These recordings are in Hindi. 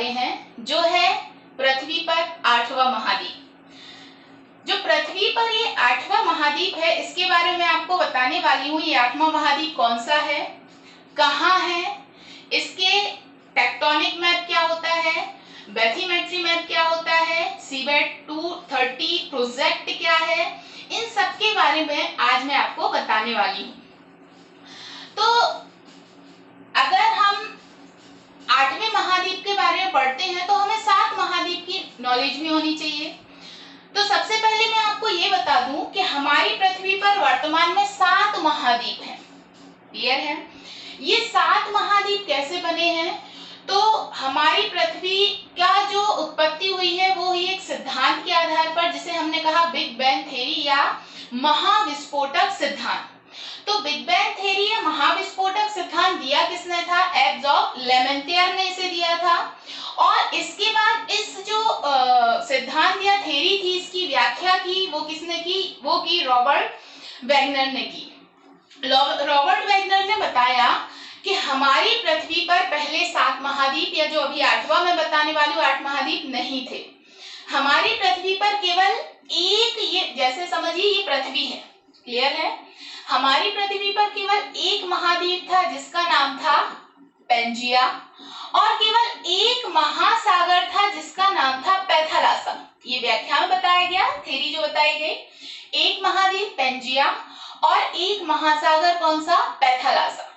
वाले हैं, जो है पृथ्वी पर 8वां महाद्वीप। जो पृथ्वी पर ये 8वां महाद्वीप है, इसके बारे में आपको बताने वाली हूँ। ये 8वां महाद्वीप कौन सा है, कहाँ है, इसके टेक्टोनिक मैप क्या होता है, बैथीमेट्री मैप क्या होता है, सीबेट 230 प्रोजेक्ट क्या है, इन सब के बारे में आज मैं आपको बताने वाली हूँ। तो अगर हम 8वें महाद्वीप के बारे में पढ़ते हैं तो हमें 7 महाद्वीप की नॉलेज भी होनी चाहिए। तो सबसे पहले मैं आपको ये बता दूं कि हमारी पृथ्वी पर वर्तमान में 7 महाद्वीप हैं। क्लियर है? ये 7 महाद्वीप कैसे बने हैं? तो हमारी पृथ्वी का जो उत्पत्ति हुई है वो हुई एक सिद्धांत के आधार पर, जिसे हमने कहा बिग बैंग थ्योरी या महाविस्फोटक सिद्धांत। तो बिग बैंग थ्योरी या महाविस्फोटक सिद्धांत दिया किसने था? एब्जॉर्ब लेमेंटियर ने इसे दिया था। और इसके बाद इस जो सिद्धांत या थ्योरी थी, इसकी व्याख्या की वो किसने की? वो की रॉबर्ट वैगनर ने की। रॉबर्ट वैगनर ने बताया कि हमारी पृथ्वी पर पहले 7 महाद्वीप या जो अभी 8वां मैं बताने वाली हूँ 8 महाद्वीप नहीं थे। हमारी पृथ्वी पर केवल एक, ये जैसे समझिए ये पृथ्वी है, क्लियर है? हमारी पृथ्वी पर केवल एक महाद्वीप था जिसका नाम था पेंजिया, और केवल एक महासागर था जिसका नाम था पैथालासा। ये व्याख्या में बताया गया, थ्योरी जो बताई गई, एक महाद्वीप पेंजिया और एक महासागर कौन सा? पैथालासा।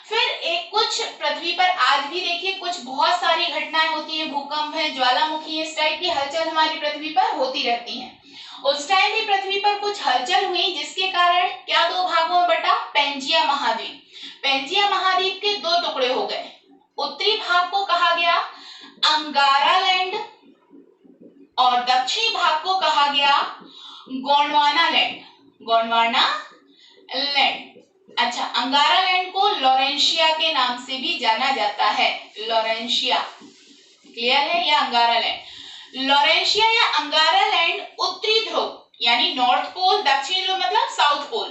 फिर एक कुछ पृथ्वी पर आज भी देखिए कुछ बहुत सारी घटनाएं होती हैं, भूकंप है, ज्वालामुखी, इस टाइप की हलचल हमारी पृथ्वी पर होती रहती हैं। उस टाइम भी पृथ्वी पर कुछ हलचल हुई जिसके कारण क्या 2 भागों में बटा? पेंजिया महाद्वीप। पेंजिया महाद्वीप के 2 टुकड़े हो गए। उत्तरी भाग को कहा गया अंगारा लैंड और दक्षिणी भाग को कहा गया गोंडवाना लैंड। गोंडवाना लैंड। अच्छा, अंगारा लैंड को लॉरेंशिया के नाम से भी जाना जाता है, लॉरेंशिया। क्लियर है? या अंगारा लैंड, लॉरेंशिया या अंगारा लैंड उत्तरी ध्रुव यानी नॉर्थ पोल, दक्षिणी ध्रुव मतलब साउथ पोल।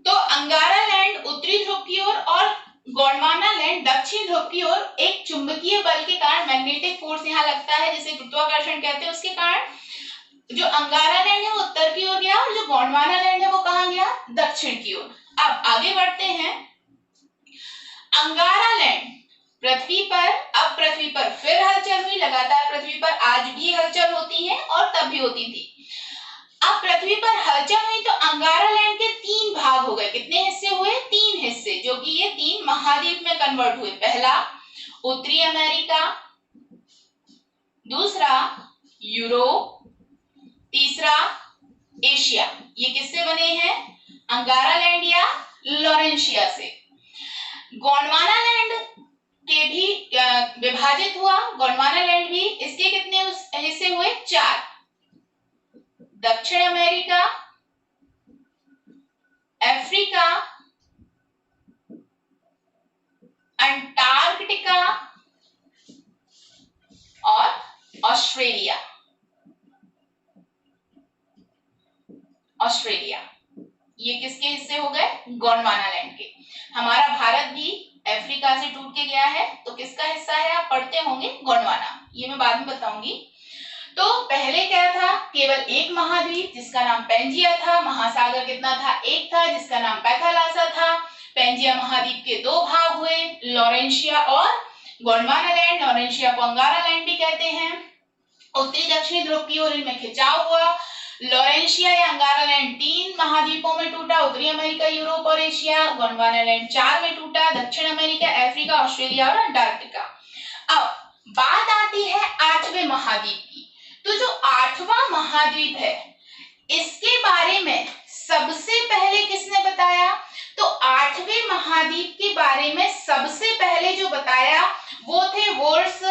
तो अंगारा लैंड उत्तरी ध्रुव की ओर और गोंडवाना लैंड दक्षिण ध्रुव की ओर एक चुंबकीय बल के कारण, मैग्नेटिक फोर्स यहाँ लगता है जिसे गुरुत्वाकर्षण कहते हैं, उसके कारण जो अंगारा लैंड है वो उत्तर की ओर गया और जो गोंडवाना लैंड है वो कहाँ गया? दक्षिण की ओर। अब आगे बढ़ते हैं। अंगारा लैंड पृथ्वी पर, अब पृथ्वी पर फिर हलचल हुई, लगातार पृथ्वी पर आज भी हलचल होती है और तब भी होती थी। अब पृथ्वी पर हलचल हुई तो अंगारा लैंड के 3 भाग हो गए। कितने हिस्से हुए? 3 हिस्से, जो कि ये 3 महाद्वीप में कन्वर्ट हुए। पहला उत्तरी अमेरिका, दूसरा यूरोप, तीसरा एशिया। ये किससे बने हैं? अंगारा लैंड या लॉरेंशिया से। गोंडवाना लैंड के भी विभाजित हुआ, गोंडवाना लैंड भी। इसके कितने हिस्से हुए? 4। दक्षिण अमेरिका, अफ्रीका, अंटार्कटिका और ऑस्ट्रेलिया। ऑस्ट्रेलिया ये किसके हिस्से हो गए? गोंडवाना लैंड के। हमारा भारत भी अफ्रीका से टूट के गया है, तो किसका हिस्सा है? आप पढ़ते होंगे गोंडवाना, ये मैं बाद में बताऊंगी। तो पहले क्या था? केवल एक महाद्वीप जिसका नाम पेंजिया था। महासागर कितना था? एक था, जिसका नाम पैथालासा था। पेंजिया महाद्वीप के 2 भाग हुए, लॉरेंशिया और गोंडवाना लैंड। लॉरेंशिया को अंगारा लैंड भी कहते हैं। उत्तरी दक्षिणी ध्रुव की ओर इनमें खिंचाव हुआ। लॉरेंशिया या अंगारा लैंड 3 महाद्वीपों में टूटा, उत्तरी अमेरिका, यूरोप और एशिया। गोंडवाना लैंड 4 में टूटा, दक्षिण अमेरिका, अफ्रीका, ऑस्ट्रेलिया और अंटार्कटिका। अब बात आती है 8वें महाद्वीप की। तो जो 8वां महाद्वीप है, इसके बारे में सबसे पहले किसने बताया? तो 8वें महाद्वीप के बारे में सबसे पहले जो बताया वो थे वोर्स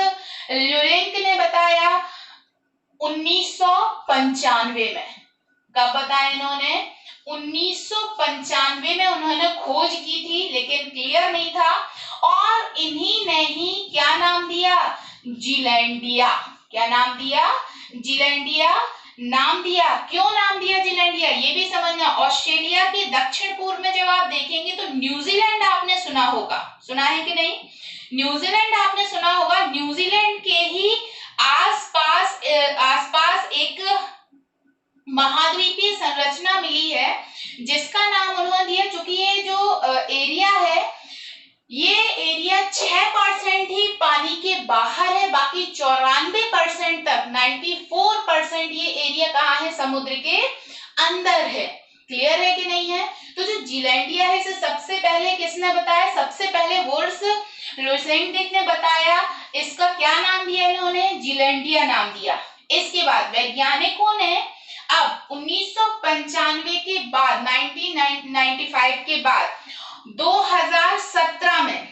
ल्यूरेंक ने बताया 1995 में। कब बताया इन्होंने? 1995 में उन्होंने खोज की थी, लेकिन क्लियर नहीं था। और इन्हीं ने ही क्या नाम दिया? जीलैंडिया। क्या नाम दिया? जीलैंडिया नाम दिया। क्यों नाम दिया जीलैंडिया? ये भी समझना। ऑस्ट्रेलिया के दक्षिण पूर्व में जब आप देखेंगे तो न्यूजीलैंड आपने सुना होगा, सुना है कि नहीं? न्यूजीलैंड आपने सुना होगा। न्यूजीलैंड के जिसका नाम उन्होंने दिया, चूंकि ये जो एरिया है, ये एरिया 6% ही पानी के बाहर है, बाकी 94% तक 94% ये एरिया कहाँ है, समुद्र के अंदर है। क्लियर है कि नहीं है? तो जो जीलैंडिया है इसे सबसे पहले किसने बताया, सबसे पहले वुड्स लुसेंटिक ने बताया। इसका क्या नाम दिया इन्होंने, जीलैंडिया नाम दिया। इसके बाद वैज्ञानिकों ने अब 1995 के बाद 1995 के बाद 2017 में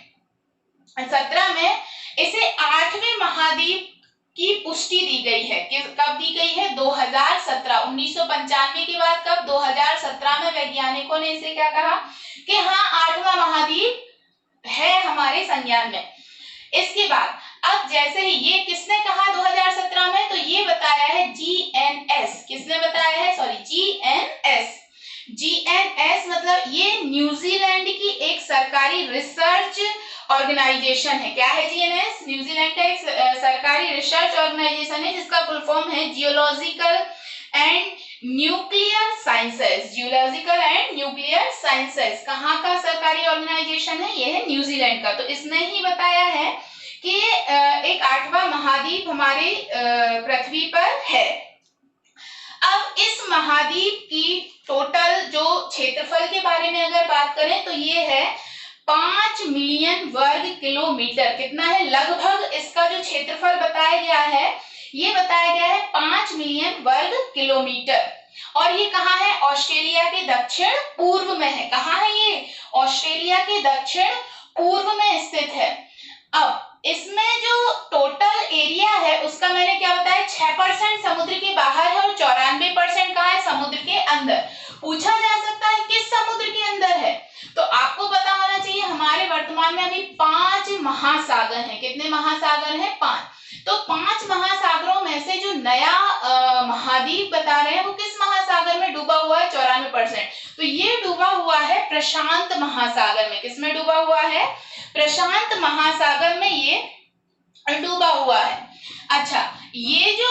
इसे 8वें महाद्वीप की पुष्टि दी गई है। कब दी गई है, 2017। 1995 के बाद कब, 2017 में वैज्ञानिकों ने इसे क्या कहा कि हाँ 8वां महाद्वीप है हमारे संज्ञान में। इसके बाद अब जैसे ही ये किसने कहा 2017 में, तो ये बताया है जीएनएस। किसने बताया है, सॉरी, जीएनएस। जीएनएस मतलब ये न्यूजीलैंड की एक सरकारी रिसर्च ऑर्गेनाइजेशन है। क्या है जीएनएस, न्यूजीलैंड का एक सरकारी रिसर्च ऑर्गेनाइजेशन है, जिसका फुल फॉर्म है geological and nuclear sciences. Geological and nuclear sciences कहाँ का सरकारी ऑर्गेनाइजेशन है, ये है न्यूजीलैंड का। तो इसने ही बताया है कि एक 8वां महाद्वीप हमारी पृथ्वी पर है। अब इस महाद्वीप की टोटल जो क्षेत्रफल के बारे में अगर बात करें तो ये है 5 मिलियन वर्ग किलोमीटर। कितना है, लगभग इसका जो क्षेत्रफल बताया गया है, ये बताया गया है 5 मिलियन वर्ग किलोमीटर। और ये कहाँ है, ऑस्ट्रेलिया के दक्षिण पूर्व में है। कहाँ है ये, ऑस्ट्रेलिया के दक्षिण पूर्व में स्थित है। अब इसमें जो टोटल एरिया है उसका मैंने क्या बताया, 6% समुद्र के बाहर है और 94% कहाँ है, समुद्र के अंदर। पूछा जा सकता है किस समुद्र के अंदर है, तो आपको पता होना चाहिए हमारे वर्तमान में अभी 5 महासागर हैं। कितने महासागर हैं, 5। तो 5 महासागरों में से जो नया महाद्वीप बता रहे हैं वो किस महासागर में डूबा हुआ है, 94%। तो ये डूबा हुआ है प्रशांत महासागर में। किसमें डूबा हुआ है, प्रशांत महासागर में ये डूबा हुआ है। अच्छा, ये जो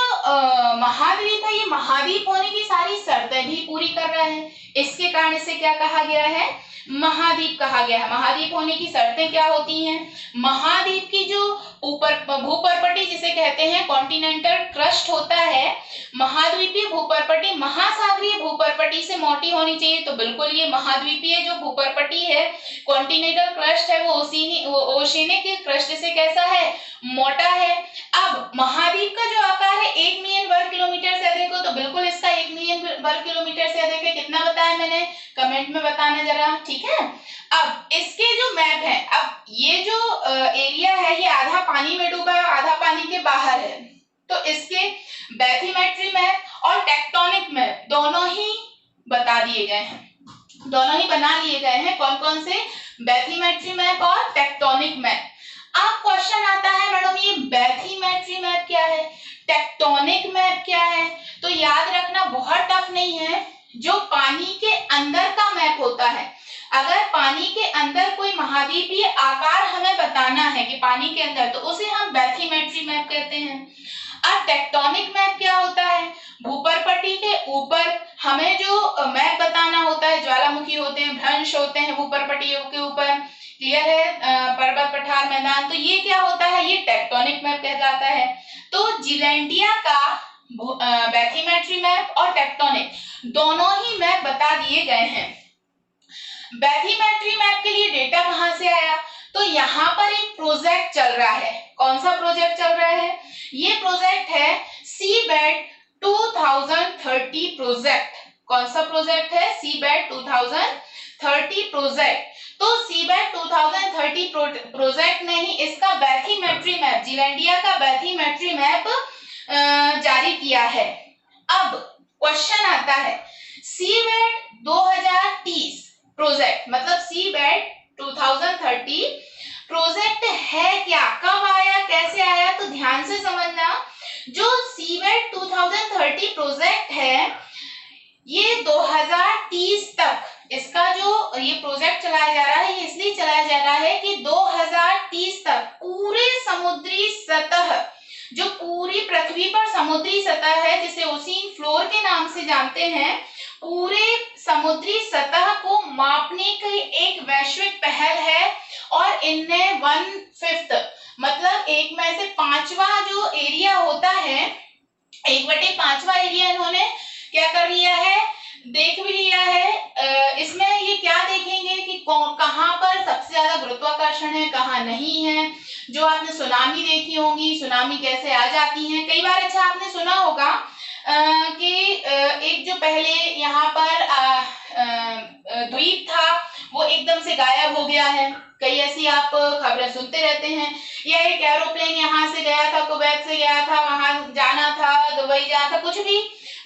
महाद्वीप है, ये महाद्वीप होने की सारी शर्तें भी पूरी कर रहा है। इसके कारण इसे क्या कहा गया है, महाद्वीप कहा गया है। महाद्वीप होने की शर्तें क्या होती हैं, महाद्वीप की जो भूपर्पटी जिसे कहते हैं कॉन्टिनेंटल क्रस्ट होता है, महाद्वीपीय भूपर्पटी महासागरीय भूपर्पटी से मोटी होनी चाहिए। तो बिल्कुल ये महाद्वीपीय जो भूपर्पटी है, कॉन्टिनेंटल क्रस्ट है, वो ओशिनिक क्रस्ट से कैसा है, मोटा है। अब महाद्वीप का जो आकार है 1 मिलियन वर्ग किलोमीटर से अधिक हो, तो बिल्कुल इसका 1 मिलियन वर्ग किलोमीटर से अधिक है। कितना बताया मैंने, कमेंट में बताना जरा, ठीक है। अब इसके जो मैप है, अब ये जो एरिया है ये आधा पानी में डूबा है, आधा पानी के बाहर है। तो इसके बैथीमेट्री मैप और टेक्टोनिक मैप दोनों ही बता दिए गए हैं, दोनों ही बना लिए गए हैं। कौन कौन से, बैथीमेट्री मैप और टेक्टोनिक मैप। अब क्वेश्चन आता है मैडम ये बैथीमेट्री मैप क्या है, टेक्टोनिक मैप क्या है। तो याद रखना बहुत टफ नहीं है, जो पानी के अंदर का मैप होता है। अगर पानी के अंदर कोई महाद्वीपीय आकार हमें बताना है कि पानी के अंदर, तो उसे हम बैथीमेट्री मैप कहते हैं। अब टेक्टोनिक मैप क्या होता है, भूपर्पटी के ऊपर हमें जो मैप बताना होता है, ज्वालामुखी होते हैं, भ्रंश होते हैं भूपर्पटी के ऊपर, क्लियर है, पर्वत पठार मैदान, तो ये क्या होता है, ये टेक्टोनिक मैप कहलाता है। तो जीलैंडिया का बैथीमेट्री मैप और टेक्टोनिक दोनों ही मैप बता दिए गए हैं। बैथीमेट्री मैप के लिए डेटा कहां से आया, तो यहाँ पर एक प्रोजेक्ट चल रहा है। कौन सा प्रोजेक्ट चल रहा है, ये प्रोजेक्ट है सीबेड 2030 प्रोजेक्ट। कौन सा प्रोजेक्ट है, सीबेड 2030 प्रोजेक्ट। तो सीबेड 2030 प्रोजेक्ट ने ही इसका बैथीमेट्री मैप, जीलैंडिया का बैथीमेट्री मैप जारी किया है। अब क्वेश्चन आता है, सीबेड 2030 प्रोजेक्ट मतलब सीबेड 2030 प्रोजेक्ट है क्या, कब आया, कैसे आया, तो ध्यान से समझना। जो सीबेड 2030 प्रोजेक्ट है ये 2030 तक, इसका जो ये प्रोजेक्ट चलाया जा रहा है, ये इसलिए चलाया जा रहा है कि 2030 तक पूरे समुद्री सतह, जो पूरी पृथ्वी पर समुद्री सतह है जिसे ओशियन फ्लोर के नाम से जानते हैं, पूरे समुद्री सतह को मापने की एक वैश्विक पहल है और इनने 1/5 मतलब 1/5 जो एरिया होता है, 1/5 एरिया इन्होंने क्या कर लिया है, देख भी लिया है। इसमें ये क्या देखेंगे कि कहाँ पर सबसे ज्यादा गुरुत्वाकर्षण है, कहाँ नहीं है। जो आपने सुनामी देखी होगी, सुनामी कैसे आ जाती है, कई बार अच्छा आपने सुना होगा कि एक जो पहले यहाँ पर द्वीप था वो एकदम से गायब हो गया है। कई ऐसी आप खबरें सुनते रहते हैं। या एक एरोप्लेन यहाँ से गया था, कुवैत से गया था, वहां जाना था, दुबई जाना था, कुछ भी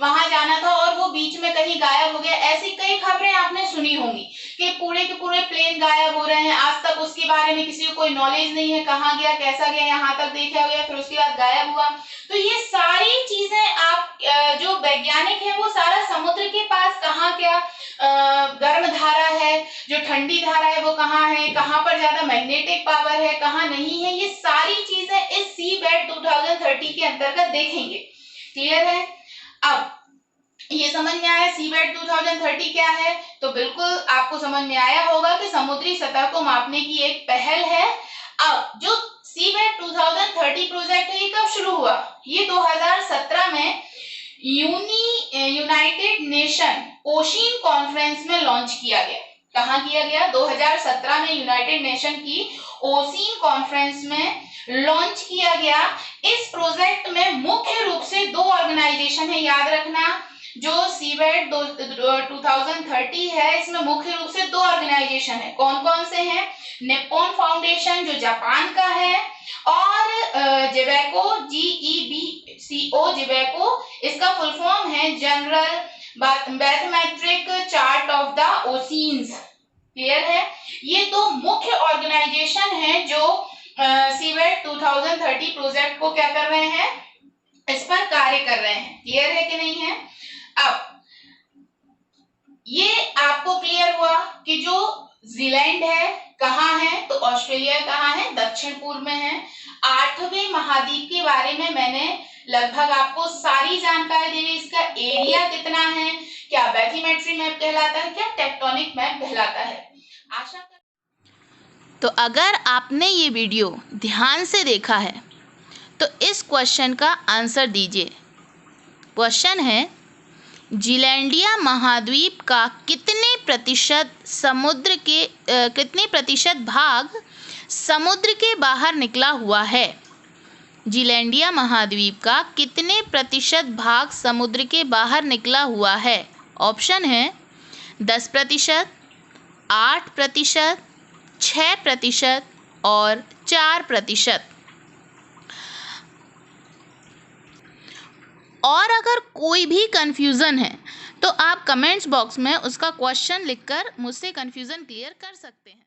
वहां जाना था और वो बीच में कहीं गायब हो गया। ऐसी कई खबरें आपने सुनी होंगी कि पूरे के पूरे प्लेन गायब हो रहे हैं, आज तक उसके बारे में किसी को कोई नॉलेज नहीं है, कहाँ गया, कैसा गया, यहाँ तक देखा गया, फिर उसके बाद गायब हुआ। तो ये सारी चीजें आप जो वैज्ञानिक है वो सारा समुद्र के पास कहाँ क्या गर्म धारा है, जो ठंडी धारा है वो कहाँ है, कहाँ पर ज्यादा मैग्नेटिक पावर है, कहाँ नहीं है, ये सारी चीजें इस सीबेड 2030 के अंतर्गत देखेंगे। क्लियर है? अब ये समझ में आया सीबेड 2030 क्या है? तो बिल्कुल आपको समझ में आया होगा कि समुद्री सतह को मापने की एक पहल है। अब जो सीबेड 2030 प्रोजेक्ट है ये कब शुरू हुआ? ये 2017 में यूनाइटेड नेशन ओशियन कॉन्फ्रेंस में लॉन्च किया गया। कहाँ किया गया? 2017 में यूनाइटेड नेशन की ओशियन कॉन्फ्रेंस में लॉन्च किया गया। इस प्रोजेक्ट में मुख्य रूप से 2 ऑर्गेनाइजेशन है, याद रखना। जो सीबेड 2030 है इसमें मुख्य रूप से 2 ऑर्गेनाइजेशन है। कौन कौन से हैं? निप्पॉन फाउंडेशन जो जापान का है और जिवेको, GEBCO जिवेको, इसका फुल फॉर्म है general bathymetric chart of the oceans. Clear है? ये 2 मुख्य ऑर्गेनाइजेशन है जो सीबेड 2030 प्रोजेक्ट को क्या कर रहे हैं, इस पर कार्य कर रहे हैं। क्लियर है कि नहीं है? अब ये आपको क्लियर हुआ कि जो जीलैंड है कहाँ है, तो ऑस्ट्रेलिया कहाँ है? दक्षिण पूर्व में है। 8वें महाद्वीप के बारे में मैंने लगभग आपको सारी जानकारी दी। इसका एरिया कितना है, क्या बैथीमेट्री मैप कहलाता है, क्या टेक्टोनिक मैप कहलाता है। आशा तो अगर आपने ये वीडियो ध्यान से देखा है तो इस क्वेश्चन का आंसर दीजिए। क्वेश्चन है, जीलैंडिया महाद्वीप का कितने प्रतिशत भाग समुद्र के बाहर निकला हुआ है? जीलैंडिया महाद्वीप का कितने प्रतिशत भाग समुद्र के बाहर निकला हुआ है? ऑप्शन है 10%, 8%, 6% और 4%। और अगर कोई भी कन्फ्यूज़न है तो आप कमेंट्स बॉक्स में उसका क्वेश्चन लिखकर मुझसे कन्फ्यूज़न क्लियर कर सकते हैं।